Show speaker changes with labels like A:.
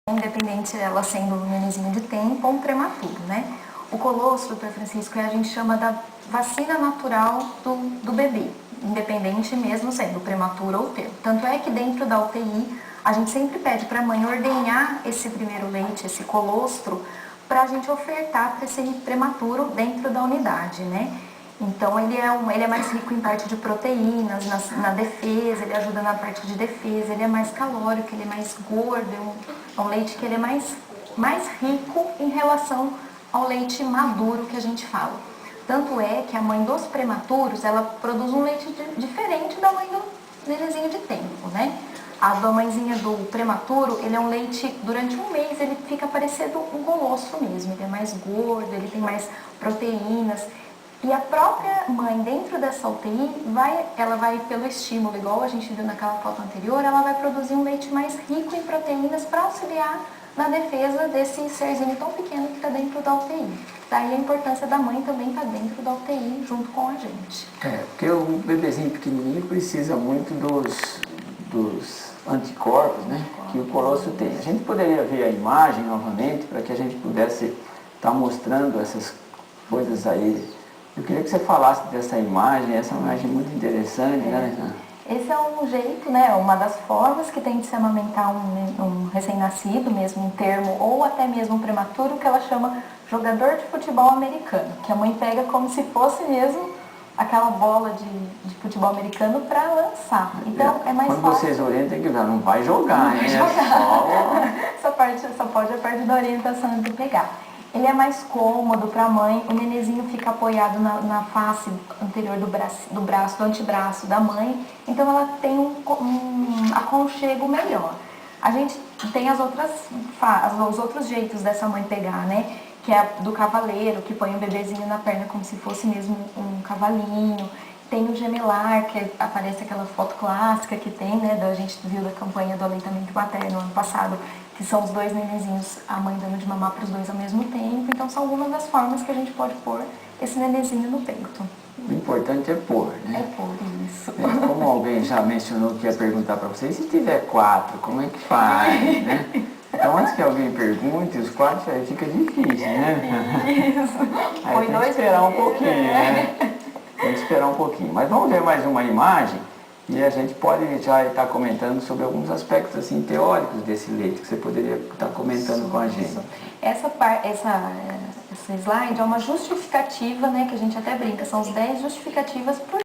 A: Independente ela sendo um nenenzinho de tempo ou um prematuro, né? O colostro, doutor Francisco, a gente chama da vacina natural do bebê, independente mesmo sendo prematuro ou termo. Tanto é que dentro da UTI, a gente sempre pede para a mãe ordenhar esse primeiro leite, esse colostro, para a gente ofertar para esse prematuro dentro da unidade, né? Então ele é mais rico em parte de proteínas, na defesa, ele ajuda na parte de defesa, ele é mais calórico, ele é mais gordo, é um leite que ele é mais rico em relação ao leite maduro que a gente fala. Tanto é que a mãe dos prematuros, ela produz um leite diferente da mãe do nenenzinho de tempo, né? A da mãezinha do prematuro, ele é um leite, durante um mês, ele fica parecendo um colostro mesmo, ele é mais gordo, ele tem mais proteínas. E a própria mãe, dentro dessa UTI, ela vai pelo estímulo, igual a gente viu naquela foto anterior, ela vai produzir um leite mais rico em proteínas para auxiliar na defesa desse serzinho tão pequeno que está dentro da UTI. Daí a importância da mãe também estar dentro da UTI junto com a gente.
B: Porque o bebezinho pequenininho precisa muito dos anticorpos, né, que o colostro tem. A gente poderia ver a imagem novamente para que a gente pudesse estar mostrando essas coisas aí. Eu queria que você falasse dessa imagem, essa imagem muito interessante, né?
A: Esse é um jeito, né, uma das formas que tem de se amamentar um recém-nascido, mesmo um termo, ou até mesmo um prematuro, que ela chama jogador de futebol americano, que a mãe pega como se fosse mesmo aquela bola de futebol americano para lançar. Então é mais
B: quando
A: fácil.
B: Vocês orientam que não vai jogar,
A: não vai jogar. Só pode a parte da orientação de pegar. Ele é mais cômodo para a mãe, o nenenzinho fica apoiado na face anterior do antebraço da mãe, então ela tem um aconchego melhor. A gente tem os outros jeitos dessa mãe pegar, né? Que é do cavaleiro, que põe o bebezinho na perna como se fosse mesmo um cavalinho. Tem o gemelar, que aparece aquela foto clássica que tem, né? A gente viu da campanha do aleitamento materno ano passado, que são os dois nenenzinhos, a mãe dando de mamar para os dois ao mesmo tempo. Então são algumas das formas que a gente pode pôr esse nenenzinho no peito.
B: O importante é pôr, né?
A: É pôr, isso.
B: Como alguém já mencionou que ia perguntar para vocês, se tiver 4, como é que faz, né? Então, antes que alguém pergunte, os 4 aí fica difícil, né?
A: Isso.
B: Aí tem que esperar um pouquinho, né? Tem que esperar um pouquinho. Mas vamos ver mais uma imagem e a gente pode já estar comentando sobre alguns aspectos assim, teóricos desse leite, que você poderia estar comentando com a gente.
A: Essa slide é uma justificativa, né, que a gente até brinca, são os 10 justificativas por